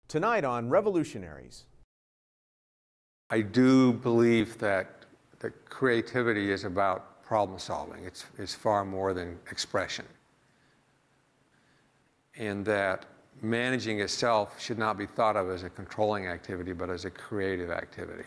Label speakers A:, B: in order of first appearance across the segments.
A: Tonight on Revolutionaries.
B: I do believe that creativity is about problem solving. It's far more than expression. And that managing itself should not be thought of as a controlling activity, but as a creative activity.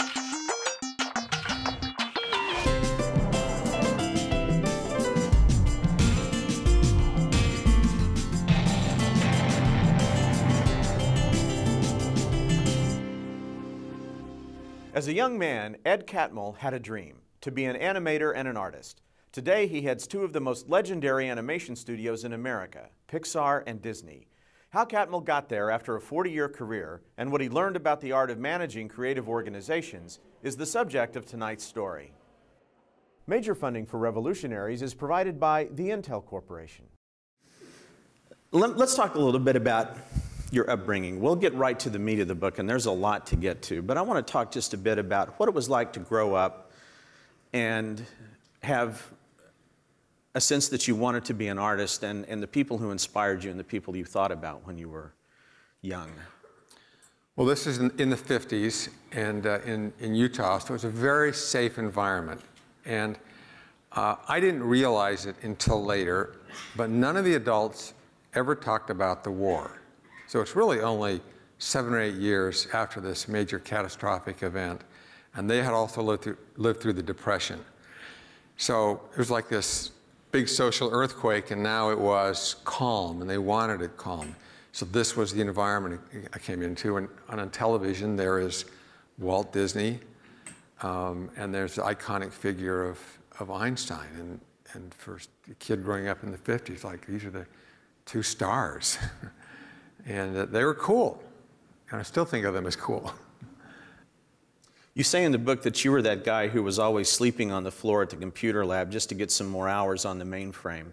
A: As a young man, Ed Catmull had a dream, to be an animator and an artist. Today, he heads two of the most legendary animation studios in America, Pixar and Disney. How Catmull got there after a 40-year career and what he learned about the art of managing creative organizations is the subject of tonight's story. Major funding for Revolutionaries is provided by the Intel Corporation. Let's talk a little bit about your upbringing. We'll get right to the meat of the book, and there's a lot to get to, but I want to talk just a bit about what it was like to grow up and have a sense that you wanted to be an artist, and the people who inspired you and the people you thought about when you were young.
B: Well, this is in the 50s and in Utah, so it's a very safe environment. And I didn't realize it until later, but none of the adults ever talked about the war. So it's really only 7 or 8 years after this major catastrophic event, and they had also lived through the Depression. So it was like this big social earthquake, and now it was calm, and they wanted it calm. So this was the environment I came into, and on television there is Walt Disney, and there's the iconic figure of Einstein, and for a kid growing up in the 50s, like these are the two stars. And they were cool, and I still think of them as cool.
A: You say in the book that you were that guy who was always sleeping on the floor at the computer lab just to get some more hours on the mainframe.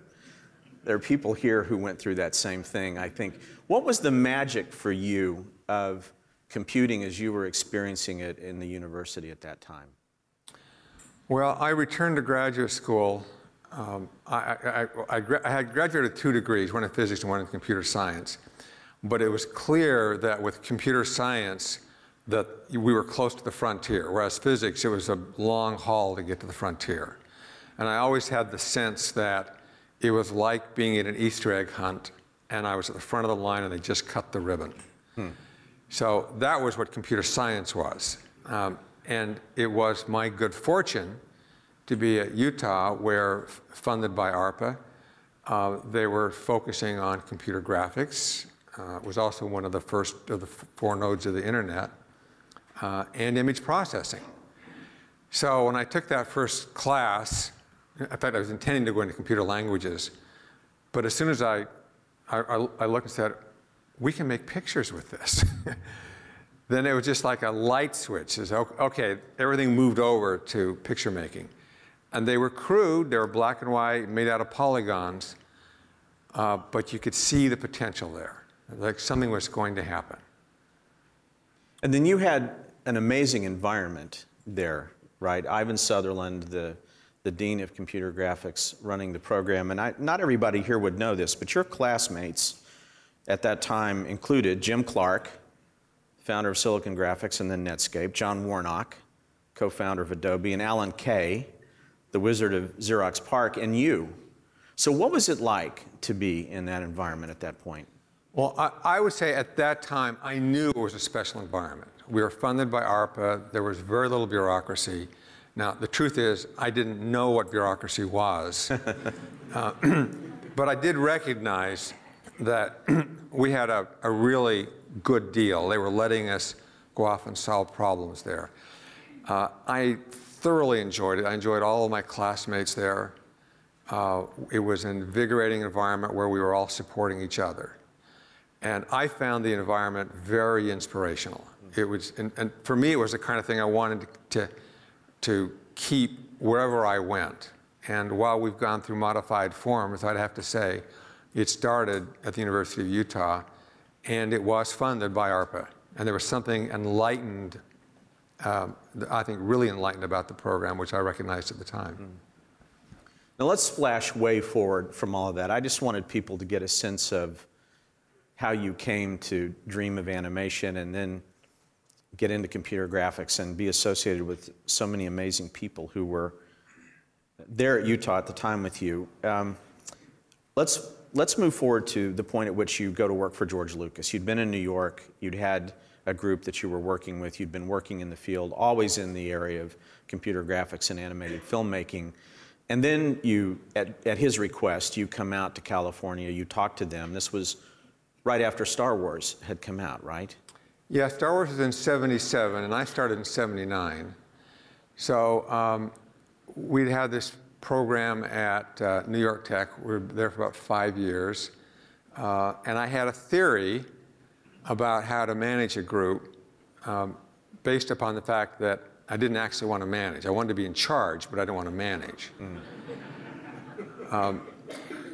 A: There are people here who went through that same thing, I think. What was the magic for you of computing as you were experiencing it in the university at that time?
B: Well, I returned to graduate school. I had graduated 2 degrees, one in physics and one in computer science. But it was clear that with computer science that we were close to the frontier, whereas physics, it was a long haul to get to the frontier. And I always had the sense that it was like being in an Easter egg hunt, and I was at the front of the line and they just cut the ribbon. So that was what computer science was. And it was my good fortune to be at Utah, where, funded by ARPA, they were focusing on computer graphics. It was also one of the first of the 4 nodes of the internet, and image processing. So when I took that first class, in fact, I was intending to go into computer languages, but as soon as I looked and said, we can make pictures with this, then it was just like a light switch. It's, okay, everything moved over to picture making. And they were crude, they were black and white, made out of polygons, but you could see the potential there. Like something was going to happen.
A: And then you had an amazing environment there, right? Ivan Sutherland, the Dean of Computer Graphics, running the program. And not everybody here would know this, but your classmates at that time included Jim Clark, founder of Silicon Graphics and then Netscape, John Warnock, co-founder of Adobe, and Alan Kay, the wizard of Xerox PARC, and you. So what was it like to be in that environment at that point?
B: Well, I would say at that time, I knew it was a special environment. We were funded by ARPA. There was very little bureaucracy. Now, the truth is, I didn't know what bureaucracy was. But I did recognize that we had a really good deal. They were letting us go off and solve problems there. I thoroughly enjoyed it. I enjoyed all of my classmates there. It was an invigorating environment where we were all supporting each other. And I found the environment very inspirational. It was, and for me, it was the kind of thing I wanted to keep wherever I went. And while we've gone through modified forms, I'd have to say, it started at the University of Utah, and it was funded by ARPA. And there was something enlightened, I think really enlightened about the program, which I recognized at the time.
A: Now let's flash way forward from all of that. I just wanted people to get a sense of how you came to dream of animation and then get into computer graphics and be associated with so many amazing people who were there at Utah at the time with you. Let's move forward to the point at which you go to work for George Lucas. You'd been in New York, you'd had a group that you were working with, you'd been working in the field, always in the area of computer graphics and animated filmmaking. And then you, at his request, you come out to California, you talk to them. This was right after Star Wars had come out, right?
B: Yeah, Star Wars was in '77, and I started in '79. So we'd had this program at New York Tech. We were there for about 5 years. And I had a theory about how to manage a group based upon the fact that I didn't actually want to manage. I wanted to be in charge, but I didn't want to manage.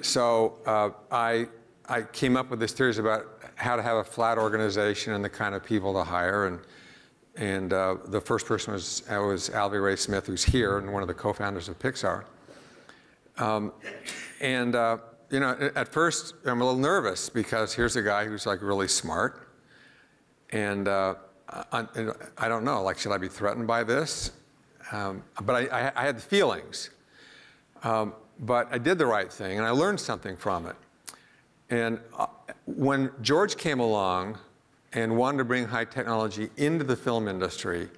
B: So I came up with this theories about how to have a flat organization and the kind of people to hire. And the first person was Alvy Ray Smith, who's here and one of the co-founders of Pixar. You know, at first I'm a little nervous because here's a guy who's like really smart. And I don't know, like, should I be threatened by this? But I had the feelings. But I did the right thing, and I learned something from it. And when George came along and wanted to bring high technology into the film industry,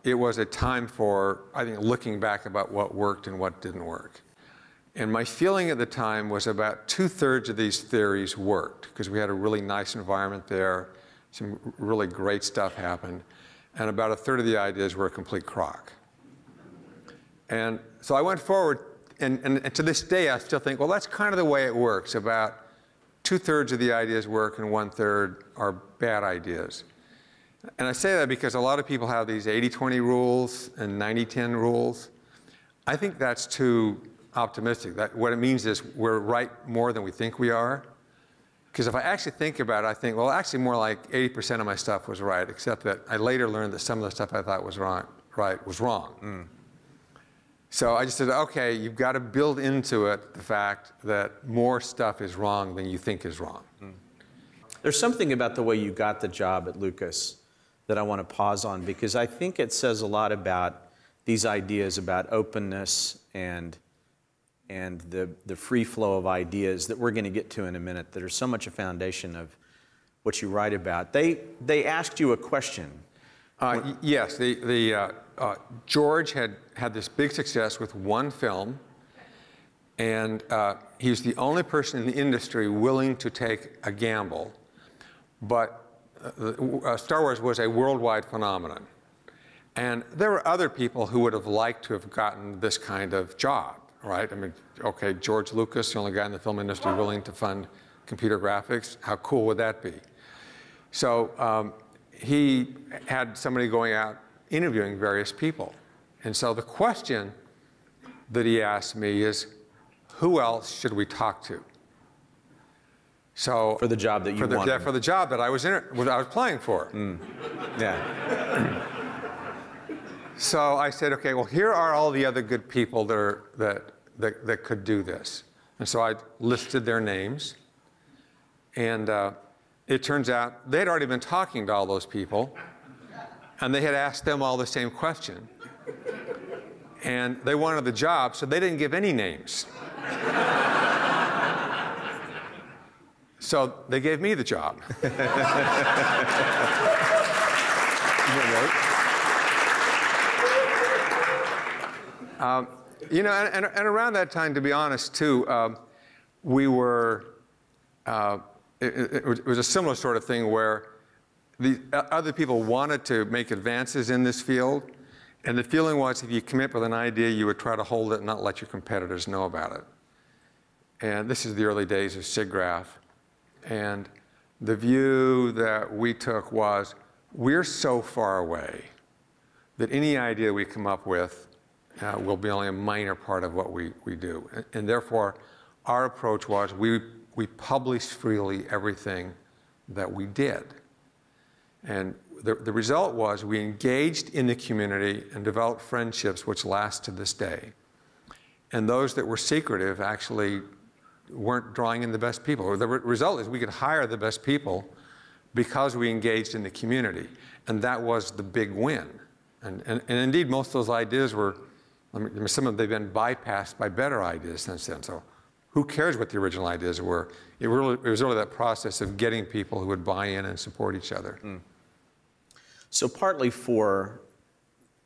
B: it was a time for, I think, looking back about what worked and what didn't work. And my feeling at the time was about 2/3 of these theories worked, because we had a really nice environment there, some really great stuff happened, and about 1/3 of the ideas were a complete crock. And so I went forward, and to this day I still think, well, that's kind of the way it works. About 2/3 of the ideas work and 1/3 are bad ideas. And I say that because a lot of people have these 80-20 rules and 90-10 rules. I think that's too optimistic. What it means is we're right more than we think we are. Because if I actually think about it, I think, well, actually more like 80% of my stuff was right, except that I later learned that some of the stuff I thought was wrong was wrong. So I just said, okay, you've got to build into it the fact that more stuff is wrong than you think is wrong.
A: There's something about the way you got the job at Lucas that I want to pause on, because I think it says a lot about these ideas about openness and the free flow of ideas that we're going to get to in a minute that are so much a foundation of what you write about. They asked you a question.
B: Yes, George had this big success with one film, and he was the only person in the industry willing to take a gamble. But Star Wars was a worldwide phenomenon. And there were other people who would have liked to have gotten this kind of job, right? I mean, okay, George Lucas, the only guy in the film industry willing to fund computer graphics, how cool would that be? So he had somebody going out interviewing various people. And so the question that he asked me is, who else should we talk to? So
A: for the job that you wanted.
B: Yeah, for the job that I was applying for.
A: Yeah.
B: So I said, okay, well, here are all the other good people that could do this. And so I listed their names. And it turns out they had already been talking to all those people, and they had asked them all the same question. And they wanted the job, so they didn't give any names. So they gave me the job. You know, and around that time, to be honest, too, we were, it was a similar sort of thing where the other people wanted to make advances in this field, and the feeling was if you come up with an idea, you would try to hold it and not let your competitors know about it. And this is the early days of SIGGRAPH. And the view that we took was, we're so far away that any idea we come up with will be only a minor part of what we do. And therefore, our approach was we published freely everything that we did. And the result was we engaged in the community and developed friendships which last to this day. And those that were secretive actually weren't drawing in the best people. The result is we could hire the best people because we engaged in the community. And that was the big win. And indeed, most of those ideas were, some of them have been bypassed by better ideas since then. So who cares what the original ideas were? It was really that process of getting people who would buy in and support each other. Mm.
A: So partly for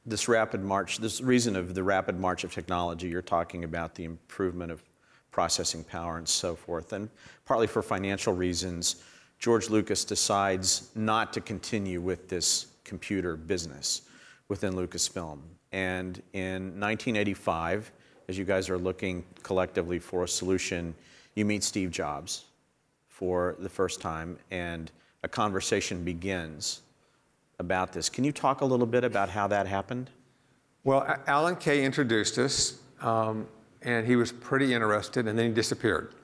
A: this rapid march, this reason of the rapid march of technology, you're talking about the improvement of processing power and so forth, and partly for financial reasons, George Lucas decides not to continue with this computer business within Lucasfilm. And in 1985, as you guys are looking collectively for a solution, you meet Steve Jobs for the first time, and a conversation begins about this. Can you talk a little bit about how that happened?
B: Well, Alan Kay introduced us, and he was pretty interested, and then he disappeared.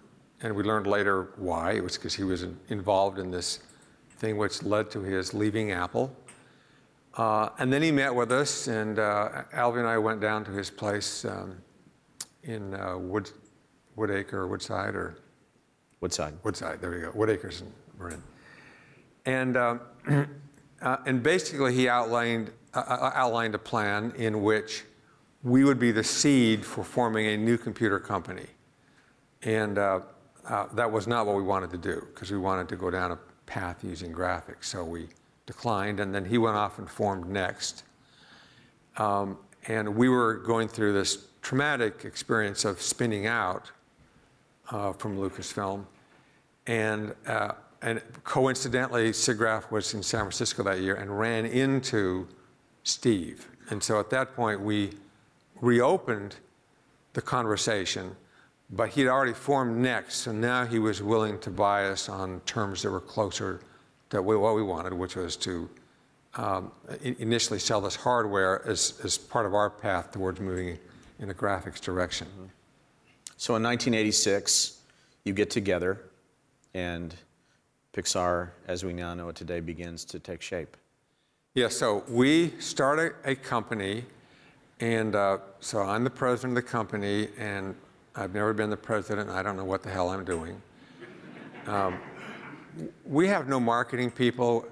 B: And we learned later why. It was because he was involved in this thing which led to his leaving Apple. And then he met with us, and Alvy and I went down to his place in Woodacre or Woodside or?
A: Woodside.
B: Woodside, there we go. Woodacres in Marin. And basically he outlined a plan in which we would be the seed for forming a new computer company. And that was not what we wanted to do, because we wanted to go down a path using graphics. So we declined, and then he went off and formed Next. And we were going through this traumatic experience of spinning out from Lucasfilm. And coincidentally, SIGGRAPH was in San Francisco that year and ran into Steve. And so at that point, we reopened the conversation, but he'd already formed Next, so now he was willing to buy us on terms that were closer to what we wanted, which was to initially sell this hardware as part of our path towards moving in the graphics direction. Mm-hmm.
A: So in 1986, you get together, and Pixar, as we now know it today, begins to take shape.
B: Yeah, so we started a company, and so I'm the president of the company, and I've never been the president, and I don't know what the hell I'm doing. We have no marketing people,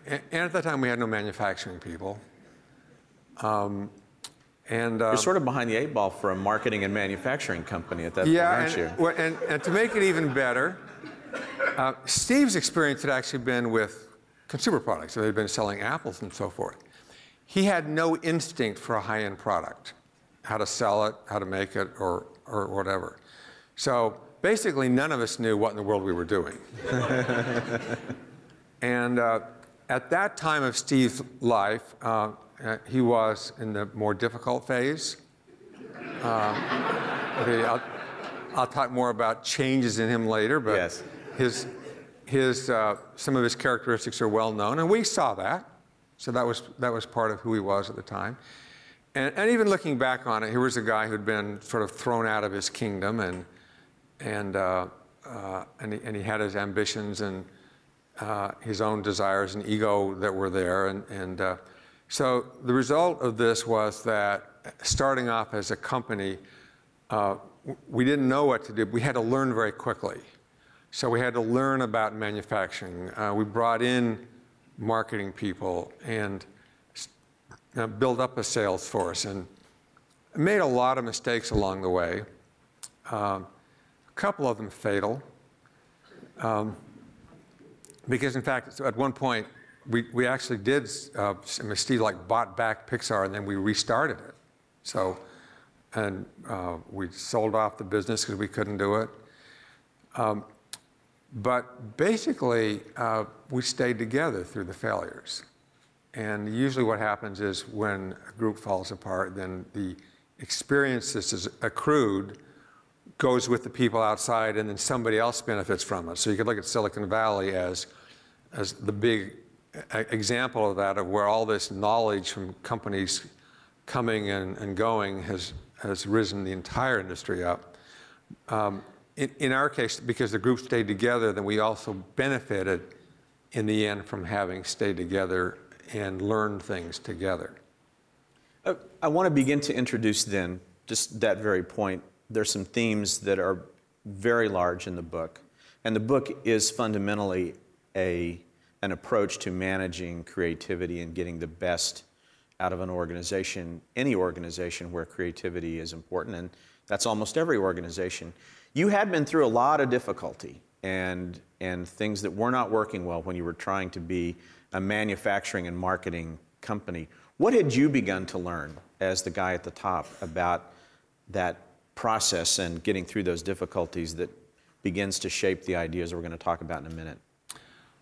B: and at the time we had no manufacturing people.
A: You're sort of behind the eight ball for a marketing and manufacturing company at that point, aren't you?
B: Well, and to make it even better, Steve's experience had actually been with consumer products. So they'd been selling apples and so forth. He had no instinct for a high-end product, how to sell it, how to make it, or whatever. So basically, none of us knew what in the world we were doing. And at that time of Steve's life, he was in the more difficult phase. I'll talk more about changes in him later, but yes. Some of his characteristics are well known, and we saw that. So that was part of who he was at the time. And even looking back on it, here was a guy who'd been sort of thrown out of his kingdom, and he had his ambitions and his own desires and ego that were there. So the result of this was that starting off as a company, we didn't know what to do. We had to learn very quickly. So we had to learn about manufacturing. We brought in marketing people and build up a sales force, and made a lot of mistakes along the way. A couple of them fatal. Because in fact, at one point, we actually did, Steve bought back Pixar, and then we restarted it. So, and we sold off the business because we couldn't do it. But basically, we stayed together through the failures. And usually what happens is when a group falls apart, then the experience that is accrued goes with the people outside, and then somebody else benefits from it. So you could look at Silicon Valley as the big example of that, of where all this knowledge from companies coming and going has risen the entire industry up. In our case, because the group stayed together, then we also benefited in the end from having stayed together and learned things together.
A: I want to begin to introduce then, just that very point. There's some themes that are very large in the book. And the book is fundamentally an approach to managing creativity and getting the best out of an organization, any organization where creativity is important, and that's almost every organization. You had been through a lot of difficulty and things that were not working well when you were trying to be a manufacturing and marketing company. What had you begun to learn as the guy at the top about that process and getting through those difficulties that begins to shape the ideas we're going to talk about in a minute?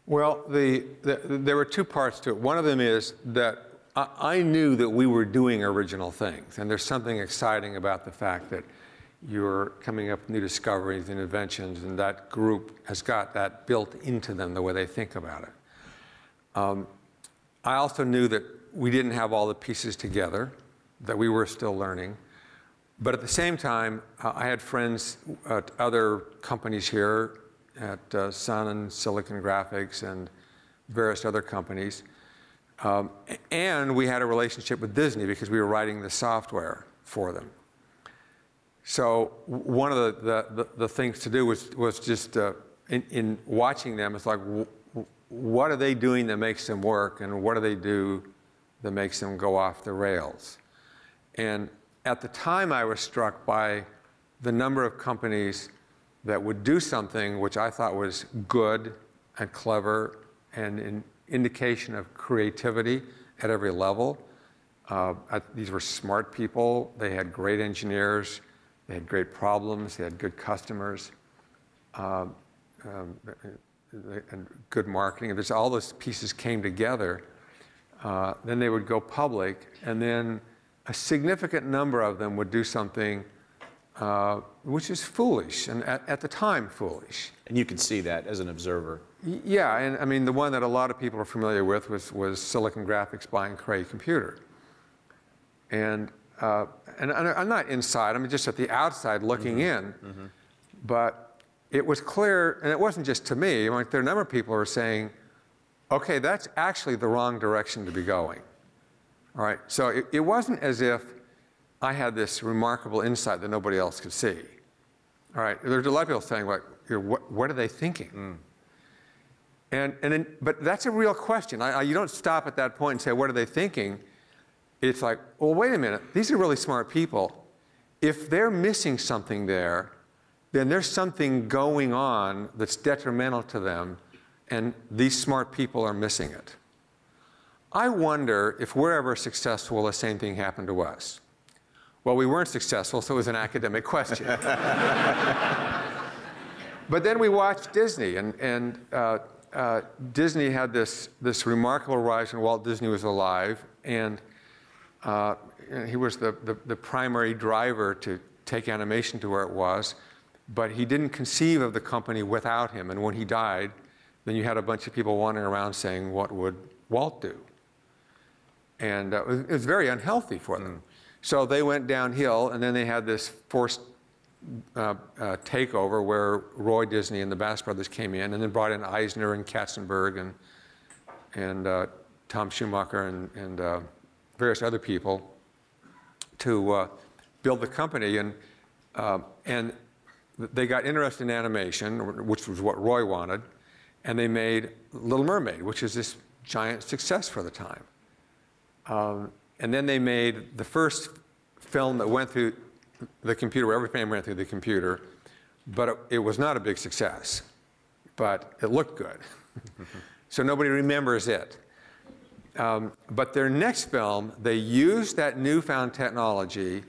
B: Well, there were two parts to it. One of them is that I knew that we were doing original things, and there's something exciting about the fact that you're coming up with new discoveries and inventions, and that group has got that built into them, the way they think about it. I also knew that we didn't have all the pieces together, that we were still learning. But at the same time, I had friends at other companies here, at Sun and Silicon Graphics and various other companies. And we had a relationship with Disney because we were writing the software for them. So one of the things to do was just in watching them, it's like, what are they doing that makes them work, and what do they do that makes them go off the rails? And at the time, I was struck by the number of companies that would do something which I thought was good and clever and an indication of creativity at every level. These were smart people. They had great engineers. They had great problems. They had good customers and good marketing. If all those pieces came together, then they would go public, and then a significant number of them would do something which is foolish, and at the time foolish.
A: And you could see that as an observer.
B: Yeah, and I mean, the one that a lot of people are familiar with was Silicon Graphics buying Cray Computer. And I'm not inside, I mean just at the outside looking in, but it was clear, and it wasn't just to me, I mean, there are a number of people who are saying, okay, that's actually the wrong direction to be going. All right, so it wasn't as if I had this remarkable insight that nobody else could see. All right, there's a lot of people saying, like, what are they thinking? But that's a real question. You don't stop at that point and say, what are they thinking? It's like, well, wait a minute, these are really smart people. If they're missing something there, then there's something going on that's detrimental to them, and these smart people are missing it. I wonder if we're ever successful, the same thing happened to us. Well, we weren't successful, so it was an academic question. But then we watched Disney, and Disney had this remarkable rise when Walt Disney was alive, and he was the primary driver to take animation to where it was, but he didn't conceive of the company without him, and when he died, then you had a bunch of people wandering around saying, what would Walt do? And it was very unhealthy for them. So they went downhill, and then they had this forced takeover where Roy Disney and the Bass brothers came in, and then brought in Eisner and Katzenberg and Tom Schumacher and various other people to build the company. And they got interested in animation, which was what Roy wanted, and they made Little Mermaid, which is this giant success for the time. And then they made the first film that went through the computer, where every frame ran through the computer, but it was not a big success, but it looked good. So nobody remembers it. But their next film, they used that newfound technology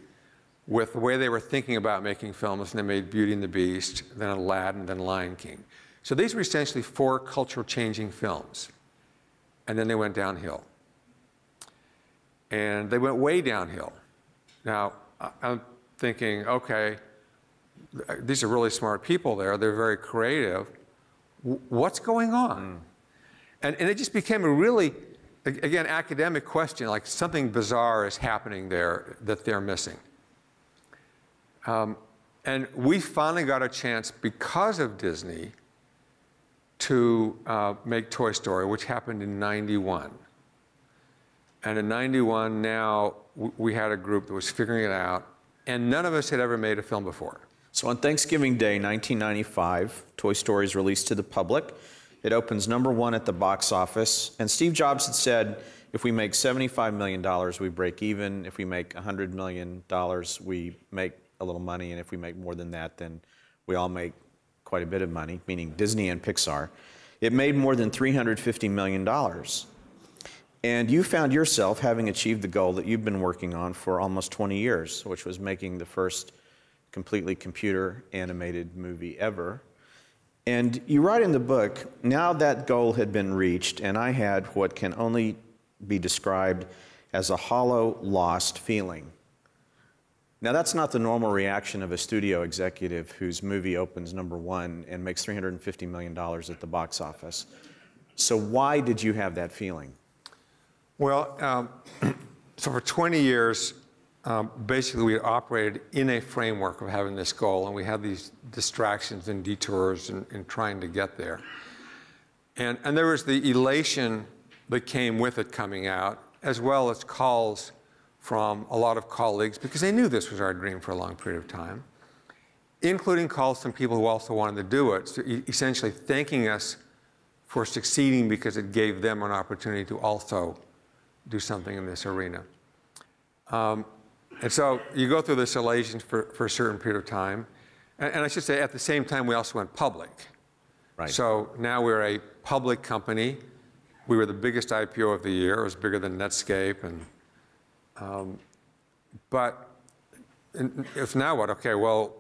B: with the way they were thinking about making films, and they made Beauty and the Beast, then Aladdin, then Lion King. So these were essentially 4 culture-changing films, and then they went downhill. And they went way downhill. Now, I'm thinking, okay, these are really smart people there. They're very creative. What's going on? And it just became a really, again, academic question, like something bizarre is happening there that they're missing. And we finally got a chance, because of Disney, to make Toy Story, which happened in '91. And in '91, now, we had a group that was figuring it out, and none of us had ever made a film before.
A: So on Thanksgiving Day, 1995, Toy Story is released to the public. It opens #1 at the box office, and Steve Jobs had said, if we make $75 million, we break even. If we make $100 million, we make a little money, and if we make more than that, then we all make quite a bit of money, meaning Disney and Pixar. It made more than $350 million. And you found yourself having achieved the goal that you've been working on for almost 20 years, which was making the first completely computer animated movie ever. And you write in the book, now that goal had been reached, and I had what can only be described as a hollow, lost feeling. Now that's not the normal reaction of a studio executive whose movie opens #1 and makes $350 million at the box office. So why did you have that feeling?
B: Well, so for 20 years, basically we operated in a framework of having this goal, and we had these distractions and detours in trying to get there. And there was the elation that came with it coming out, as well as calls from a lot of colleagues, because they knew this was our dream for a long period of time, including calls from people who also wanted to do it, so essentially thanking us for succeeding because it gave them an opportunity to also do something in this arena. And so you go through this elation for a certain period of time. And I should say, at the same time, we also went public.
A: Right.
B: So now we're a public company. We were the biggest IPO of the year. It was bigger than Netscape. But if now what? Okay, well,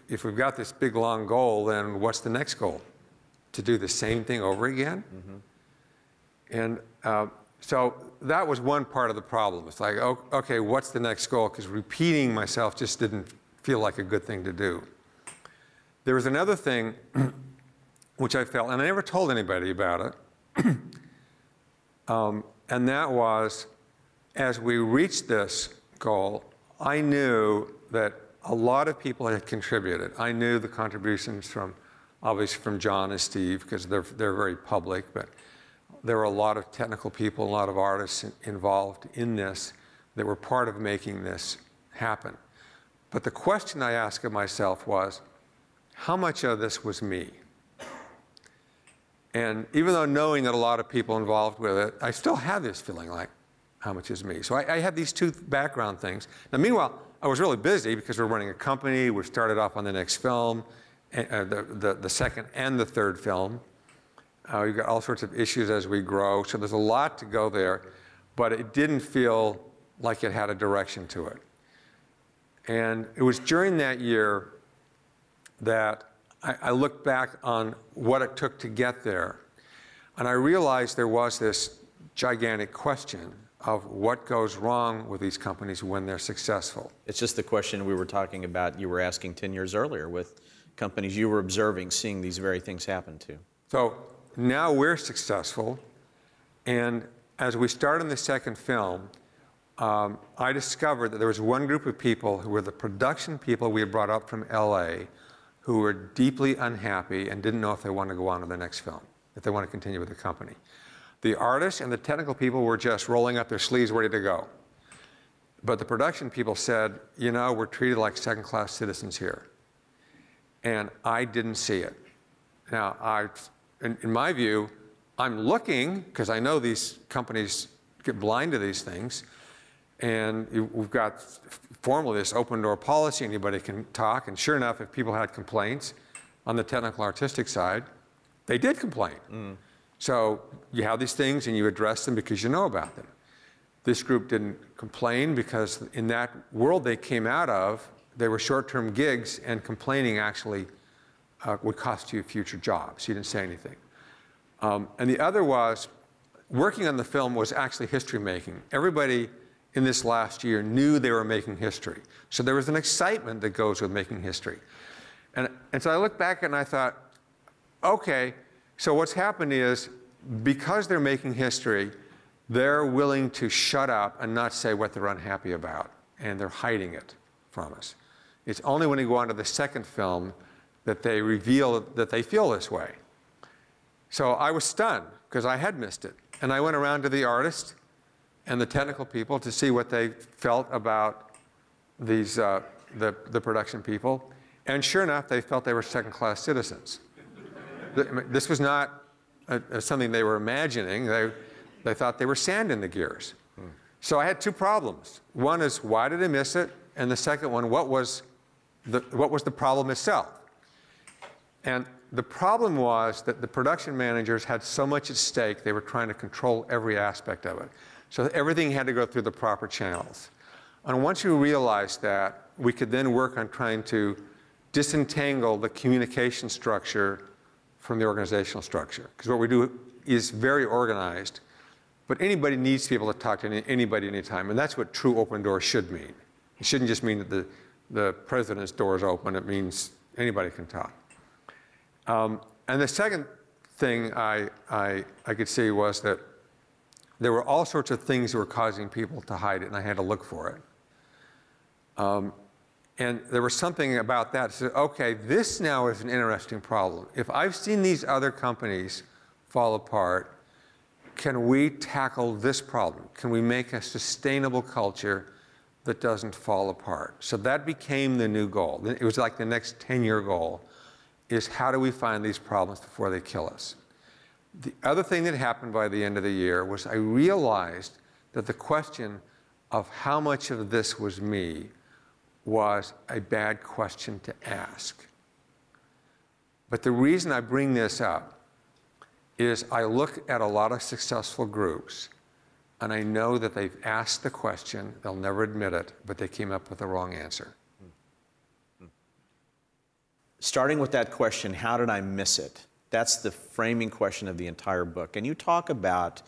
B: if we've got this big, long goal, then what's the next goal? To do the same thing over again? Mm-hmm. And so that was one part of the problem. It's like, okay, what's the next goal? Because repeating myself just didn't feel like a good thing to do. There was another thing which I felt, and I never told anybody about it, and that was, as we reached this goal, I knew that a lot of people had contributed. I knew the contributions from, obviously from John and Steve, because they're very public, but there were a lot of technical people, a lot of artists involved in this that were part of making this happen. But the question I asked of myself was, how much of this was me? And even though knowing that a lot of people involved with it, I still had this feeling like, how much is me? So I had these two background things. Now, meanwhile, I was really busy because we're running a company. We started off on the next film, the second and the third film. We've got all sorts of issues as we grow, so there's a lot to go there, but it didn't feel like it had a direction to it. And it was during that year that I looked back on what it took to get there, and I realized there was this gigantic question of what goes wrong with these companies when they're successful.
A: It's just the question we were talking about, you were asking 10 years earlier with companies you were observing, seeing these very things happen to.
B: So now we're successful, and as we start in the second film, I discovered that there was one group of people who were the production people we had brought up from LA who were deeply unhappy and didn't know if they wanted to go on to the next film, if they want to continue with the company. The artists and the technical people were just rolling up their sleeves ready to go. But the production people said, you know, we're treated like second-class citizens here. And I didn't see it. Now, in my view, I'm looking, because I know these companies get blind to these things, and we've got formally this open door policy, anybody can talk, and sure enough, if people had complaints on the technical artistic side, they did complain. So you have these things and you address them because you know about them. This group didn't complain because in that world they came out of, they were short-term gigs, and complaining actually would cost you future jobs. You didn't say anything. And the other was, working on the film was actually history making. Everybody in this last year knew they were making history. So there was an excitement that goes with making history. And so I looked back and I thought, okay, so what's happened is, because they're making history, they're willing to shut up and not say what they're unhappy about, and they're hiding it from us. It's only when you go on to the second film that they reveal that they feel this way. So I was stunned, because I had missed it. And I went around to the artists and the technical people to see what they felt about these the production people, and sure enough, they felt they were second-class citizens. This was not something they were imagining. They thought they were sand in the gears. So I had two problems. One is, why did I miss it? And the second one, what was the problem itself? And the problem was that the production managers had so much at stake, they were trying to control every aspect of it. So everything had to go through the proper channels. And once you realized that, we could then work on trying to disentangle the communication structure from the organizational structure. Because what we do is very organized, but anybody needs to be able to talk to anybody anytime. And that's what true open doors should mean. It shouldn't just mean that the president's door is open. It means anybody can talk. And the second thing I could see was that there were all sorts of things that were causing people to hide it, and I had to look for it. And there was something about that. So, okay, this now is an interesting problem. If I've seen these other companies fall apart, can we tackle this problem? Can we make a sustainable culture that doesn't fall apart? So that became the new goal. It was like the next 10-year goal, is how do we find these problems before they kill us? The other thing that happened by the end of the year was I realized that the question of how much of this was me was a bad question to ask. But the reason I bring this up is I look at a lot of successful groups, and I know that they've asked the question, they'll never admit it, but they came up with the wrong answer.
A: Starting with that question, how did I miss it? That's the framing question of the entire book. And you talk about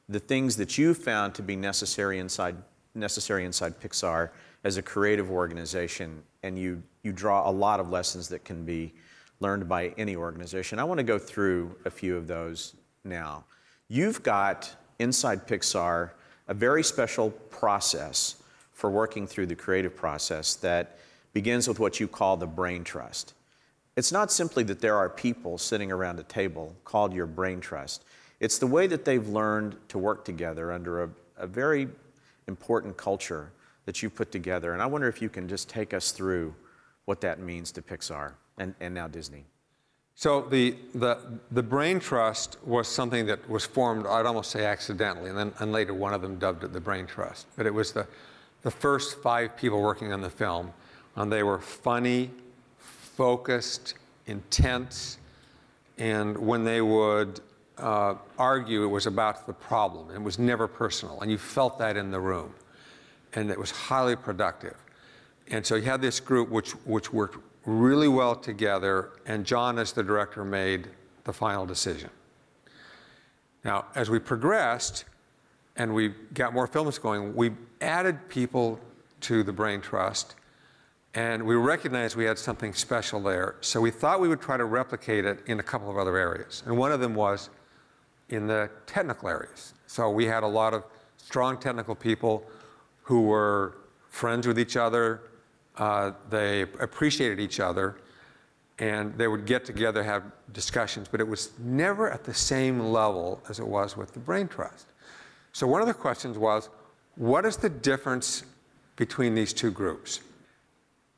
A: the things that you found to be necessary inside Pixar as a creative organization, and you draw a lot of lessons that can be learned by any organization. I want to go through a few of those now. You've got inside Pixar a very special process for working through the creative process that begins with what you call the brain trust. It's not simply that there are people sitting around a table called your brain trust. It's the way that they've learned to work together under a very important culture that you put together. And I wonder if you can just take us through what that means to Pixar and now Disney.
B: So the brain trust was something that was formed, I'd almost say accidentally, and later one of them dubbed it the brain trust. But it was the first 5 people working on the film, and they were funny, focused, intense, and when they would argue, it was about the problem. It was never personal, and you felt that in the room. And it was highly productive. And so you had this group which worked really well together, and John, as the director, made the final decision. Now, as we progressed and we got more films going, we added people to the brain trust, and we recognized we had something special there. So we thought we would try to replicate it in a couple of other areas. And one of them was in the technical areas. So we had a lot of strong technical people who were friends with each other, they appreciated each other, and they would get together, have discussions, but it was never at the same level as it was with the brain trust. So one of the questions was, what is the difference between these two groups?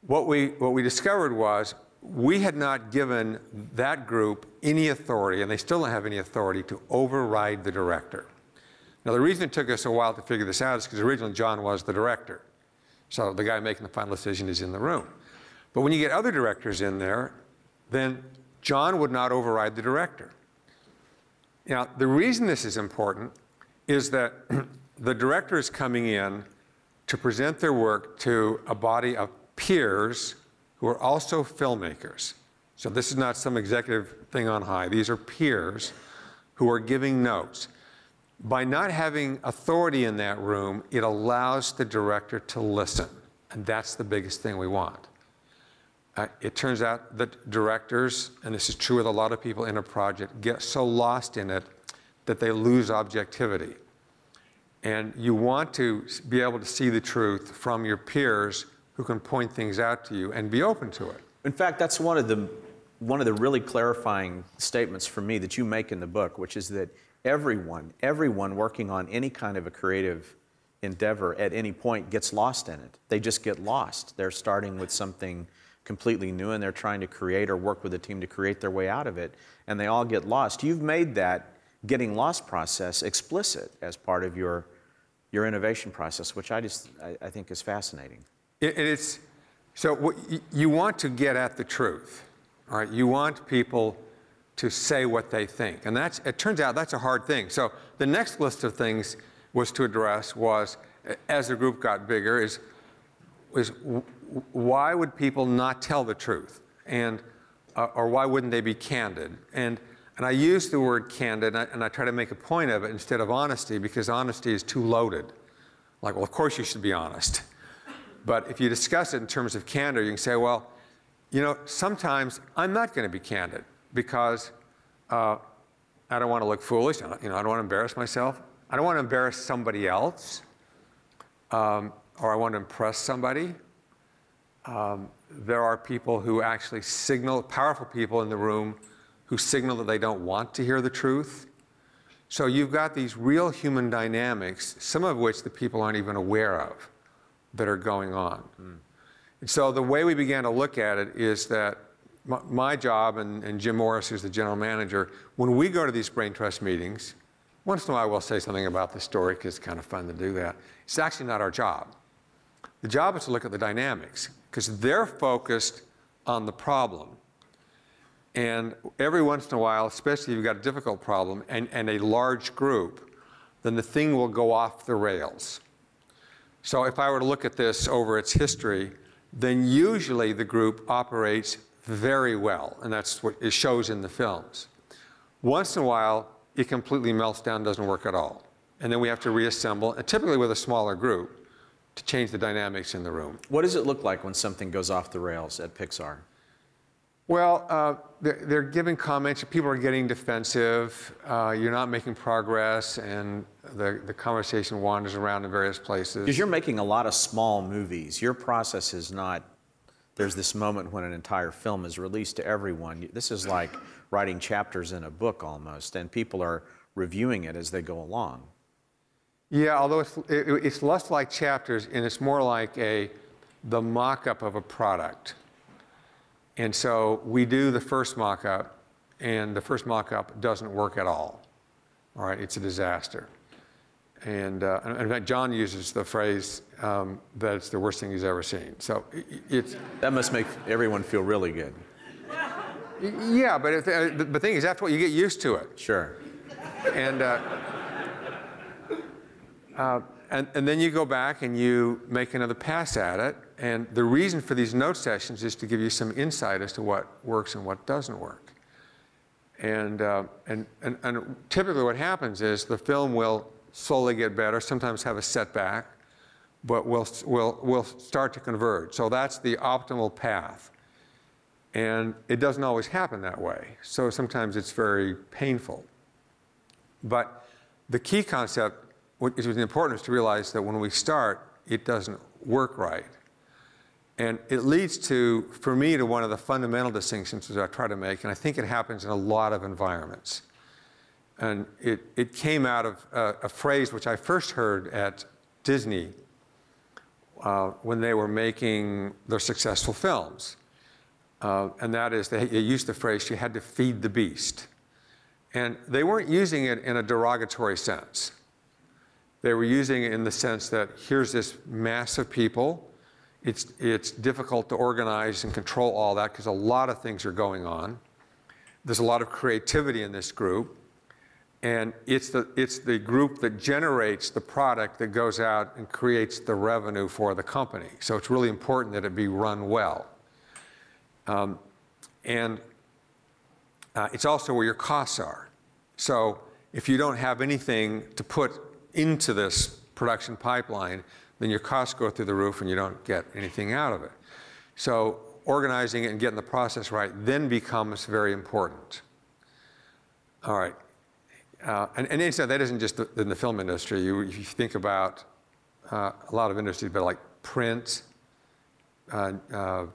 B: What we discovered was we had not given that group any authority, and they still don't have any authority, to override the director. Now, the reason it took us a while to figure this out is because originally John was the director. So the guy making the final decision is in the room. But when you get other directors in there, then John would not override the director. Now, the reason this is important is that the director is coming in to present their work to a body of peers who are also filmmakers. So this is not some executive thing on high. These are peers who are giving notes. By not having authority in that room, it allows the director to listen, and that's the biggest thing we want. It turns out that directors, and this is true with a lot of people in a project, get so lost in it that they lose objectivity. And you want to be able to see the truth from your peers who can point things out to you and be open to it.
A: In fact, that's one of the really clarifying statements for me that you make in the book, which is that everyone working on any kind of a creative endeavor at any point gets lost in it. They just get lost. They're starting with something completely new and they're trying to create or work with a team to create their way out of it, and they all get lost. You've made that getting lost process explicit as part of your innovation process, which I think is fascinating.
B: You want to get at the truth, all right? You want people to say what they think, and it turns out that's a hard thing. So the next list of things was to address was, as the group got bigger, is why would people not tell the truth, and or why wouldn't they be candid? And I use the word candid, and I try to make a point of it instead of honesty, because honesty is too loaded. Like, well, of course you should be honest. But if you discuss it in terms of candor, you can say, well, you know, sometimes I'm not going to be candid because I don't want to look foolish. I don't want to embarrass myself. I don't want to embarrass somebody else, or I want to impress somebody. There are people who actually signal, powerful people in the room, who signal that they don't want to hear the truth. So you've got these real human dynamics, some of which the people aren't even aware of, that are going on. And so the way we began to look at it is that my job, and Jim Morris, who's the general manager, when we go to these brain trust meetings, once in a while we'll say something about the story because it's kind of fun to do that. It's actually not our job. The job is to look at the dynamics because they're focused on the problem. And every once in a while, especially if you've got a difficult problem and a large group, then the thing will go off the rails. So if I were to look at this over its history, then usually the group operates very well, and that's what it shows in the films. Once in a while, it completely melts down, doesn't work at all. And then we have to reassemble, and typically with a smaller group, to change the dynamics in the room.
A: What does it look like when something goes off the rails at Pixar?
B: Well, they're giving comments. People are getting defensive. You're not making progress, and the conversation wanders around in various places.
A: Because you're making a lot of small movies. Your process is not, there's this moment when an entire film is released to everyone. This is like writing chapters in a book almost, and people are reviewing it as they go along.
B: Yeah, although it's less like chapters, and it's more like the mock-up of a product. And so we do the first mock-up, and the first mock-up doesn't work at all. All right, it's a disaster. And in fact, John uses the phrase that it's the worst thing he's ever seen. So
A: that must make everyone feel really good.
B: Yeah, but the thing is, that's what you get used to it.
A: Sure.
B: And then you go back and you make another pass at it. And the reason for these note sessions is to give you some insight as to what works and what doesn't work. And typically what happens is the film will slowly get better, sometimes have a setback, but we'll start to converge. So that's the optimal path. And it doesn't always happen that way. So sometimes it's very painful. But the key concept, which is important, is to realize that when we start, it doesn't work right. And it leads to, for me, to one of the fundamental distinctions that I try to make, and I think it happens in a lot of environments. And it came out of a phrase which I first heard at Disney when they were making their successful films. And that is, they used the phrase, you had to feed the beast. And they weren't using it in a derogatory sense. They were using it in the sense that here's this mass of people. It's difficult to organize and control all that because a lot of things are going on. There's a lot of creativity in this group. And it's the group that generates the product that goes out and creates the revenue for the company. So it's really important that it be run well. It's also where your costs are. So if you don't have anything to put into this production pipeline, then your costs go through the roof and you don't get anything out of it. So organizing it and getting the process right then becomes very important. All right. And that isn't just in the film industry. If you think about a lot of industries, but like print,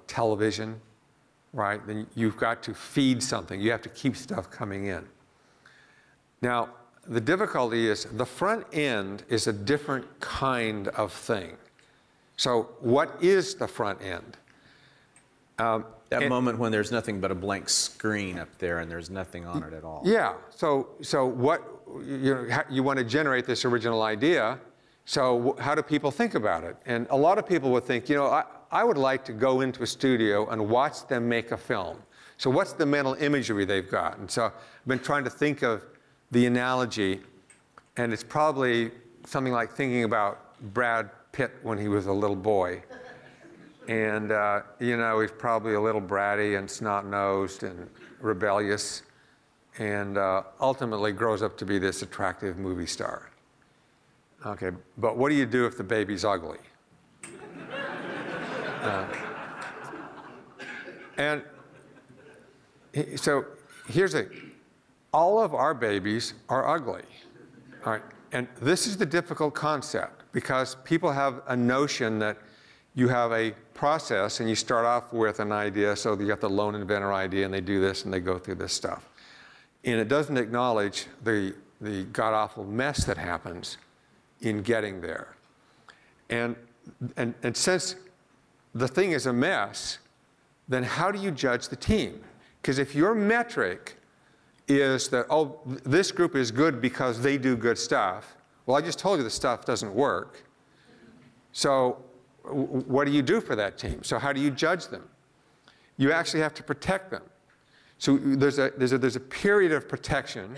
B: television, right? Then you've got to feed something. You have to keep stuff coming in. Now, the difficulty is the front end is a different kind of thing. So what is the front end?
A: That moment when there's nothing but a blank screen up there and there's nothing on it at all.
B: Yeah, so what, you want to generate this original idea, so how do people think about it? And a lot of people would think, I would like to go into a studio and watch them make a film. So what's the mental imagery they've got? And so I've been trying to think of the analogy, and it's probably something like thinking about Brad Pitt when he was a little boy. And, he's probably a little bratty and snot-nosed and rebellious, and ultimately grows up to be this attractive movie star. Okay, but what do you do if the baby's ugly? And so here's the thing. All of our babies are ugly. All right, and this is the difficult concept, because people have a notion that you have a process and you start off with an idea, so you got the lone inventor idea, and they do this and they go through this stuff. And it doesn't acknowledge the god-awful mess that happens in getting there. And since the thing is a mess, then how do you judge the team? Because if your metric is that, oh, this group is good because they do good stuff, well, I just told you the stuff doesn't work. So what do you do for that team? So how do you judge them? You actually have to protect them. So there's a period of protection.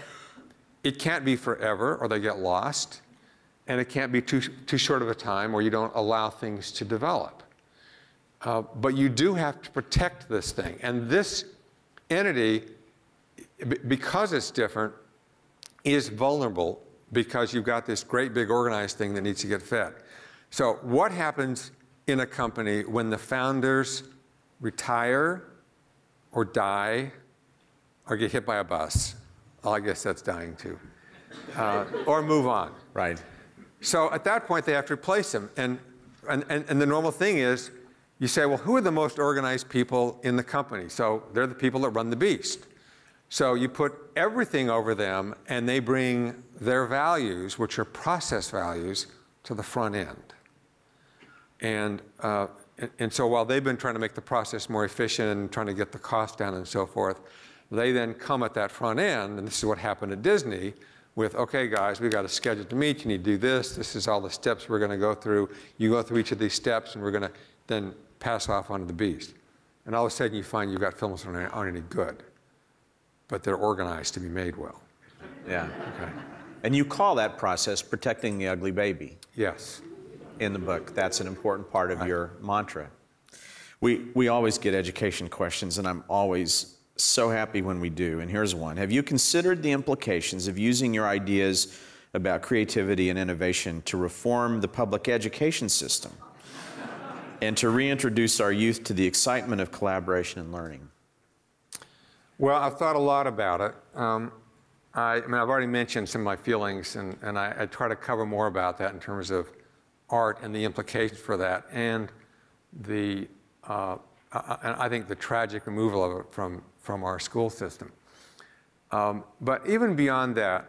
B: It can't be forever, or they get lost. And it can't be too short of a time where you don't allow things to develop. But you do have to protect this thing. And this entity, because it's different, is vulnerable, because you've got this great big organized thing that needs to get fed. So what happens in a company when the founders retire or die or get hit by a bus? Well, I guess that's dying too. Or move on.
A: Right.
B: So at that point, they have to replace them. And the normal thing is, you say, well, who are the most organized people in the company? So they're the people that run the beast. So you put everything over them, and they bring their values, which are process values, to the front end. And so while they've been trying to make the process more efficient and trying to get the cost down and so forth, they then come at that front end, and this is what happened at Disney, with, okay, guys, we've got a schedule to meet. You need to do this. This is all the steps we're going to go through. You go through each of these steps, and we're going to then pass off onto the beast. And all of a sudden, you find you've got films that aren't any good, but they're organized to be made well.
A: Yeah. Okay. And you call that process protecting the ugly baby.
B: Yes.
A: In the book. That's an important part of your mantra. We always get education questions, and I'm always so happy when we do. And here's one. Have you considered the implications of using your ideas about creativity and innovation to reform the public education system and to reintroduce our youth to the excitement of collaboration and learning?
B: Well, I've thought a lot about it. I mean, I've already mentioned some of my feelings, and I try to cover more about that in terms of art and the implications for that, and and I think the tragic removal of it from our school system. But even beyond that,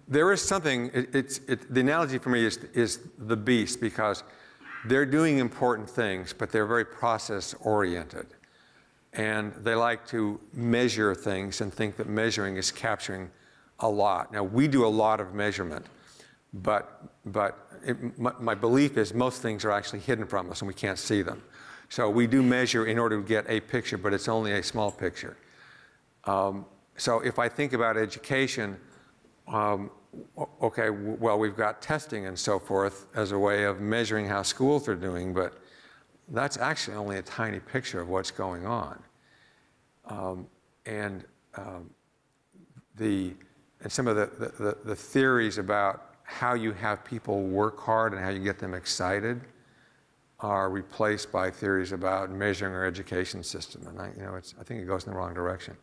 B: there is something. The analogy for me is the beast, because they're doing important things, but they're very process-oriented. And they like to measure things and think that measuring is capturing a lot. Now, we do a lot of measurement, but my belief is most things are actually hidden from us and we can't see them. So we do measure in order to get a picture, but it's only a small picture. So if I think about education, okay, well, we've got testing and so forth as a way of measuring how schools are doing, but that's actually only a tiny picture of what's going on. And some of the theories about how you have people work hard and how you get them excited are replaced by theories about measuring our education system. And I think it goes in the wrong direction.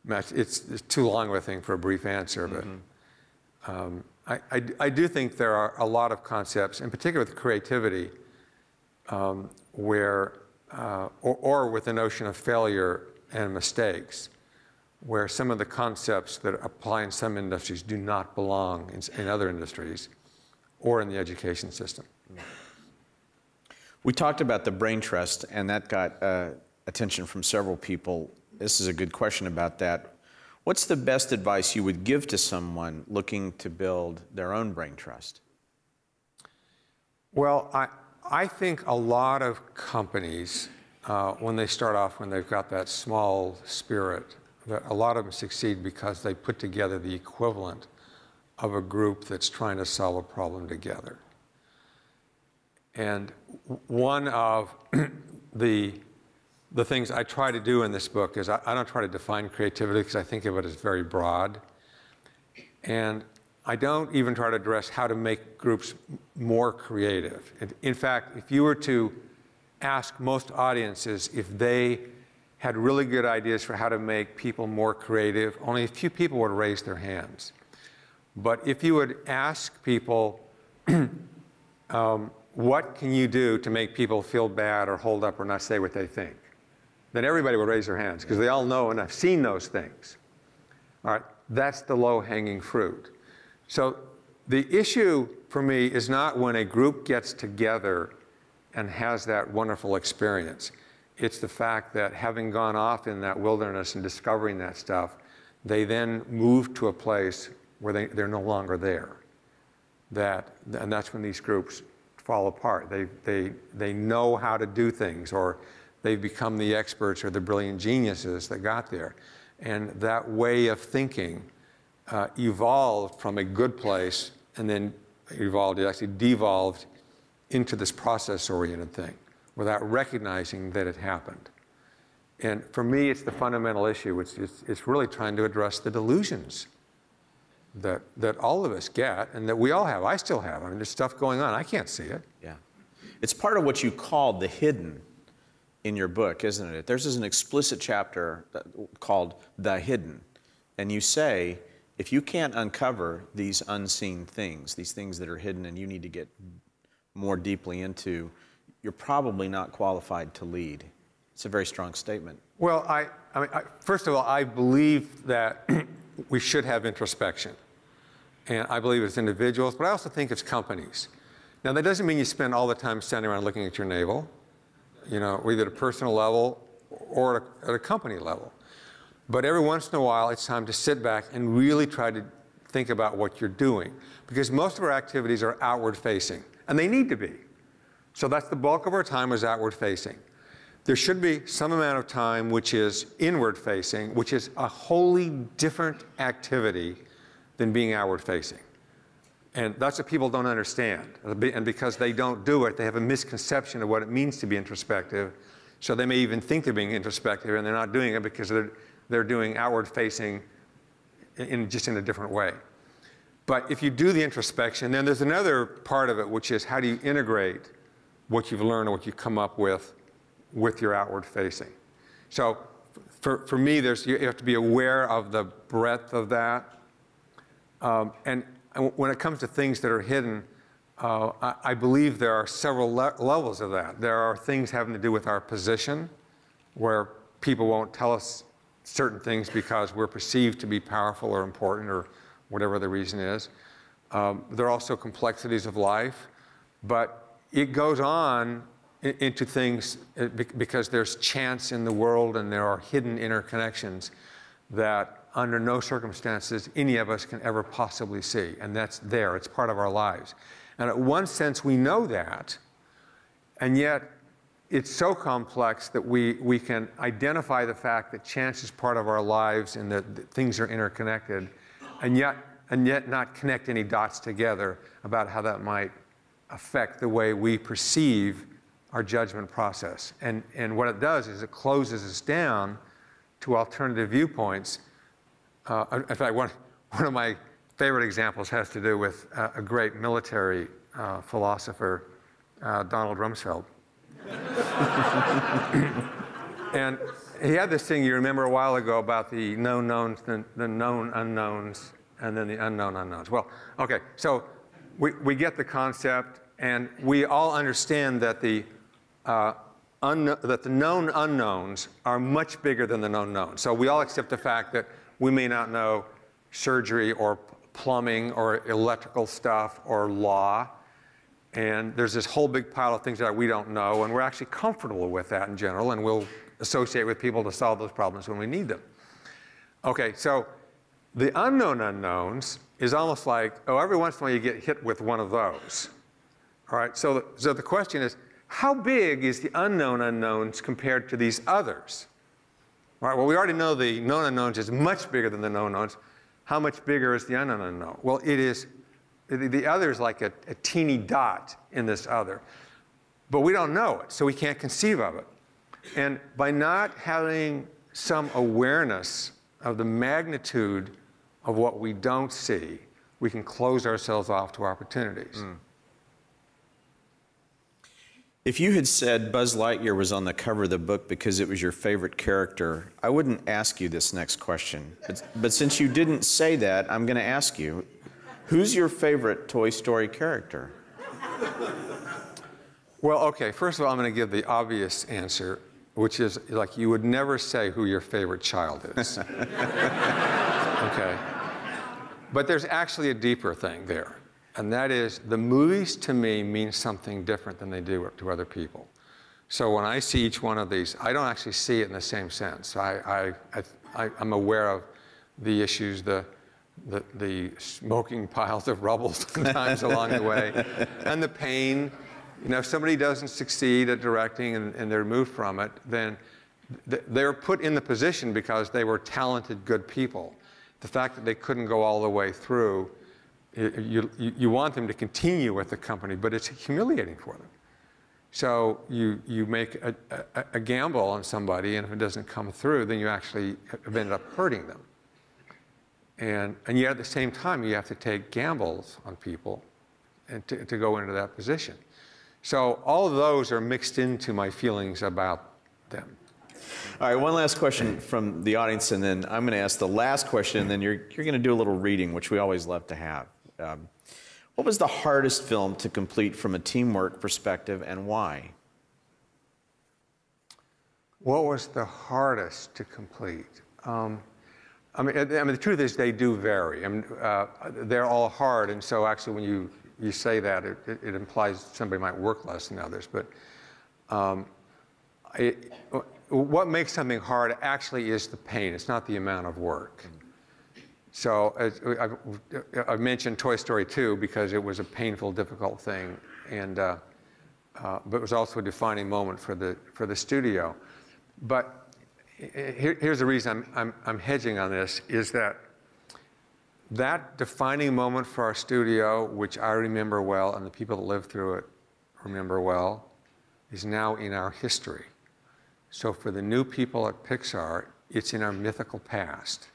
B: It's too long of a thing for a brief answer, but I do think there are a lot of concepts, in particular with creativity, where, or with the notion of failure and mistakes, where some of the concepts that apply in some industries do not belong in other industries or in the education system.
A: We talked about the brain trust, and that got attention from several people. This is a good question about that. What's the best advice you would give to someone looking to build their own brain trust?
B: Well, I think a lot of companies, when they start off, when they've got that small spirit, that a lot of them succeed because they put together the equivalent of a group that's trying to solve a problem together. And one of the things I try to do in this book is I don't try to define creativity because I think of it as very broad. And I don't even try to address how to make groups more creative. In fact, if you were to ask most audiences if they had really good ideas for how to make people more creative, only a few people would raise their hands. But if you would ask people, what can you do to make people feel bad or hold up or not say what they think, then everybody would raise their hands because they all know and have seen those things. All right, that's the low-hanging fruit. So the issue for me is not when a group gets together and has that wonderful experience. It's the fact that having gone off in that wilderness and discovering that stuff, they then move to a place where they're no longer there. And that's when these groups fall apart. They know how to do things, or they've become the experts or the brilliant geniuses that got there. And that way of thinking evolved from a good place and then it actually devolved into this process-oriented thing without recognizing that it happened. And for me, it's the fundamental issue. It's really trying to address the delusions that all of us get and that we all have. I still have. I mean, there's stuff going on. I can't see it.
A: Yeah. It's part of what you called the hidden in your book, isn't it? There's an explicit chapter called The Hidden. And you say, if you can't uncover these unseen things, these things that are hidden and you need to get more deeply into, you're probably not qualified to lead. It's a very strong statement.
B: Well, first of all, I believe that we should have introspection. And I believe it's individuals, but I also think it's companies. Now, that doesn't mean you spend all the time standing around looking at your navel, either at a personal level or at a company level. But every once in a while, it's time to sit back and really try to think about what you're doing. Because most of our activities are outward-facing, and they need to be. So that's the bulk of our time is outward-facing. There should be some amount of time which is inward-facing, which is a wholly different activity than being outward-facing. And that's what people don't understand. And because they don't do it, they have a misconception of what it means to be introspective. So they may even think they're being introspective, and they're not doing it because they're doing outward-facing just in a different way. But if you do the introspection, then there's another part of it, which is how do you integrate what you've learned or what you've come up with your outward-facing. So for me, you have to be aware of the breadth of that. And when it comes to things that are hidden, I believe there are several levels of that. There are things having to do with our position, where people won't tell us certain things because we're perceived to be powerful or important or whatever the reason is. There are also complexities of life, but it goes on into things because there's chance in the world and there are hidden interconnections that under no circumstances any of us can ever possibly see. And that's there. It's part of our lives. And in one sense, we know that, and yet it's so complex that we can identify the fact that chance is part of our lives and that things are interconnected, and yet not connect any dots together about how that might affect the way we perceive our judgment process. And what it does is it closes us down to alternative viewpoints. In fact, one of my favorite examples has to do with a great military philosopher, Donald Rumsfeld. And he had this thing you remember a while ago about the known knowns, the known unknowns, and then the unknown unknowns. Well, okay, so we get the concept, and we all understand that the that the known unknowns are much bigger than the known knowns. So we all accept the fact that we may not know surgery or plumbing or electrical stuff or law. And there's this whole big pile of things that we don't know, and we're actually comfortable with that in general, and we'll associate with people to solve those problems when we need them. Okay, so the unknown unknowns is almost like, oh, every once in a while you get hit with one of those. All right, so the question is, how big is the unknown unknowns compared to these others? All right, well, we already know the known unknowns is much bigger than the known unknowns. How much bigger is the unknown unknown? Well, it is, the other is like a teeny dot in this other. But we don't know it, so we can't conceive of it. And by not having some awareness of the magnitude of what we don't see, we can close ourselves off to opportunities. Mm.
A: If you had said Buzz Lightyear was on the cover of the book because it was your favorite character, I wouldn't ask you this next question. But since you didn't say that, I'm going to ask you, who's your favorite Toy Story character?
B: Well, okay, first of all, I'm going to give the obvious answer, which is like you would never say who your favorite child is. Okay. But there's actually a deeper thing there. And that is, the movies to me mean something different than they do to other people. So when I see each one of these, I don't actually see it in the same sense. I'm aware of the issues, the smoking piles of rubble sometimes along the way, and the pain. You know, if somebody doesn't succeed at directing and they're removed from it, then they're put in the position because they were talented, good people. The fact that they couldn't go all the way through, you want them to continue with the company, but it's humiliating for them. So you make a gamble on somebody, and if it doesn't come through, then you actually have ended up hurting them. And yet at the same time, you have to take gambles on people and to go into that position. So all of those are mixed into my feelings about them.
A: All right, one last question from the audience, and then I'm going to ask the last question, and then you're going to do a little reading, which we always love to have. What was the hardest film to complete from a teamwork perspective, and why?
B: What was the hardest to complete? I mean, the truth is they do vary. I mean, they're all hard, and so actually when you say that, it implies somebody might work less than others. But what makes something hard actually is the pain. It's not the amount of work. So I've mentioned Toy Story 2 because it was a painful, difficult thing, and but it was also a defining moment for the studio. But here's the reason I'm hedging on this, is that defining moment for our studio, which I remember well and the people that lived through it remember well, is now in our history. So for the new people at Pixar, it's in our mythical past.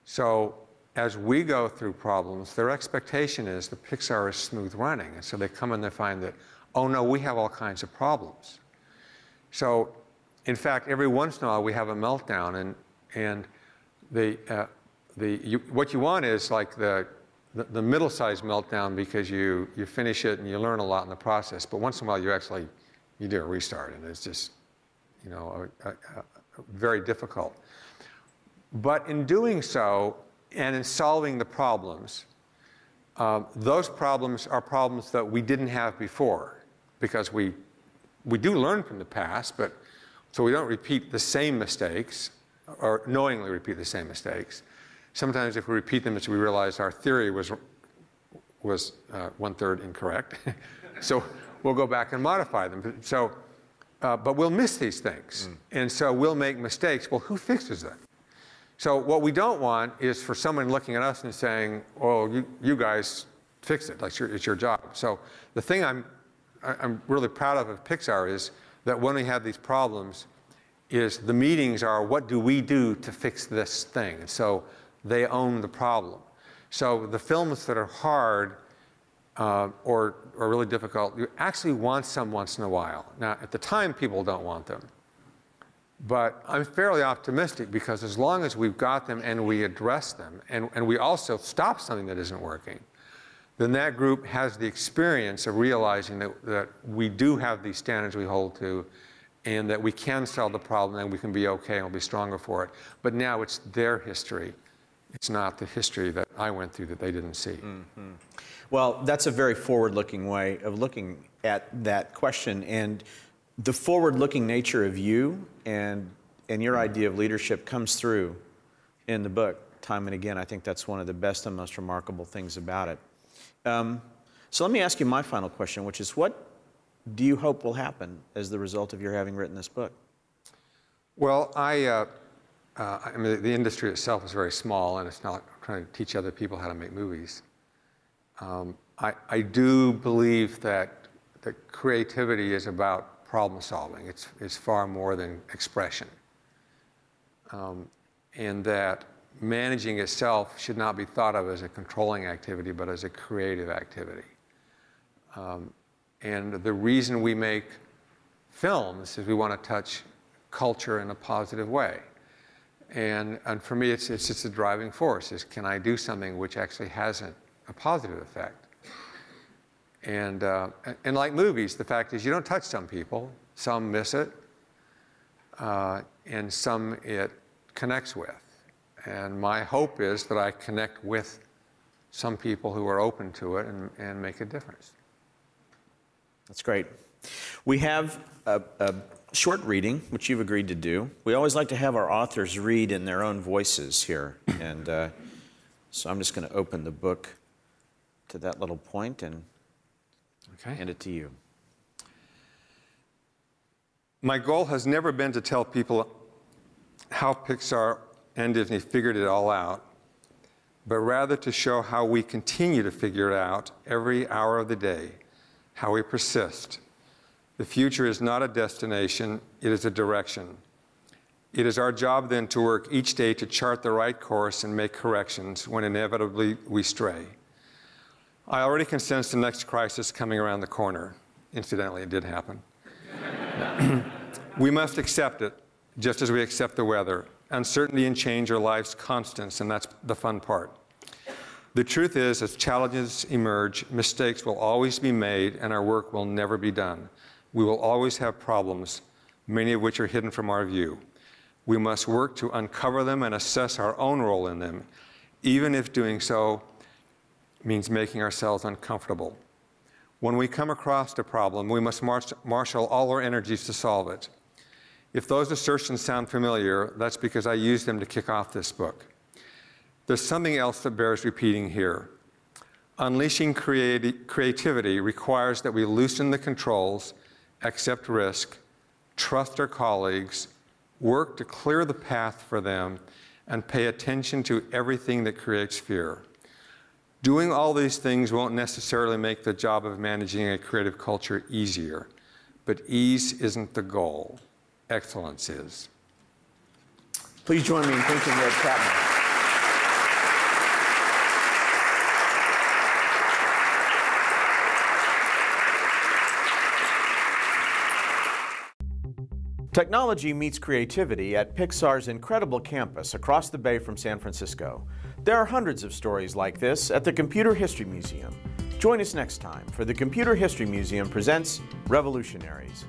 B: So as we go through problems, their expectation is that Pixar is smooth running. And so they come and they find that, oh no, we have all kinds of problems. So in fact, every once in a while we have a meltdown, and what you want is like the middle-sized meltdown, because you finish it and you learn a lot in the process. But once in a while you do a restart, and it's just, you know, very difficult. But in doing so, and in solving the problems, those problems are problems that we didn't have before, because we do learn from the past, but so we don't repeat the same mistakes, or knowingly repeat the same mistakes. Sometimes if we repeat them, it's we realize our theory was 1/3 incorrect. So we'll go back and modify them. So, but we'll miss these things. And so we'll make mistakes. Well, who fixes them? So what we don't want is for someone looking at us and saying, oh, you guys fix it, like it's your job. So the thing I'm really proud of Pixar is that when we have these problems, is the meetings are, what do we do to fix this thing? And so they own the problem. So the films that are hard or really difficult, you actually want some once in a while. Now, at the time, people don't want them. But I'm fairly optimistic, because as long as we've got them and we address them, and we also stop something that isn't working, then that group has the experience of realizing that we do have these standards we hold to, and that we can solve the problem and we can be okay and we'll be stronger for it. But now it's their history. It's not the history that I went through that they didn't see.
A: Mm-hmm. Well, that's a very forward-looking way of looking at that question. And the forward-looking nature of you and your idea of leadership comes through in the book time and again. I think that's one of the best and most remarkable things about it. So let me ask you my final question, which is, what do you hope will happen as the result of your having written this book?
B: Well, I mean, the industry itself is very small, and it's not trying to teach other people how to make movies. I do believe that creativity is about problem solving. It's far more than expression. And that managing itself should not be thought of as a controlling activity, but as a creative activity. And the reason we make films is we want to touch culture in a positive way. And for me, it's just a driving force, is can I do something which actually has a positive effect? And like movies, the fact is you don't touch some people. Some miss it, and some it connects with. And my hope is that I connect with some people who are open to it and make a difference.
A: That's great. We have a short reading, which you've agreed to do. We always like to have our authors read in their own voices here. And so I'm just going to open the book to that little point and hand it to you.
B: My goal has never been to tell people how Pixar and Disney figured it all out, but rather to show how we continue to figure it out every hour of the day, how we persist. The future is not a destination, it is a direction. It is our job then to work each day to chart the right course and make corrections when inevitably we stray. I already can sense the next crisis coming around the corner. Incidentally, it did happen. We must accept it, just as we accept the weather. Uncertainty and change are life's constants, and that's the fun part. The truth is, as challenges emerge, mistakes will always be made, and our work will never be done. We will always have problems, many of which are hidden from our view. We must work to uncover them and assess our own role in them, even if doing so means making ourselves uncomfortable. When we come across a problem, we must marshal all our energies to solve it. If those assertions sound familiar, that's because I used them to kick off this book. There's something else that bears repeating here. Unleashing creativity requires that we loosen the controls, accept risk, trust our colleagues, work to clear the path for them, and pay attention to everything that creates fear. Doing all these things won't necessarily make the job of managing a creative culture easier, but ease isn't the goal. Excellence is.
A: Please join me in thanking Ed Catmull. Technology meets creativity at Pixar's incredible campus across the bay from San Francisco. There are hundreds of stories like this at the Computer History Museum. Join us next time for the Computer History Museum presents Revolutionaries.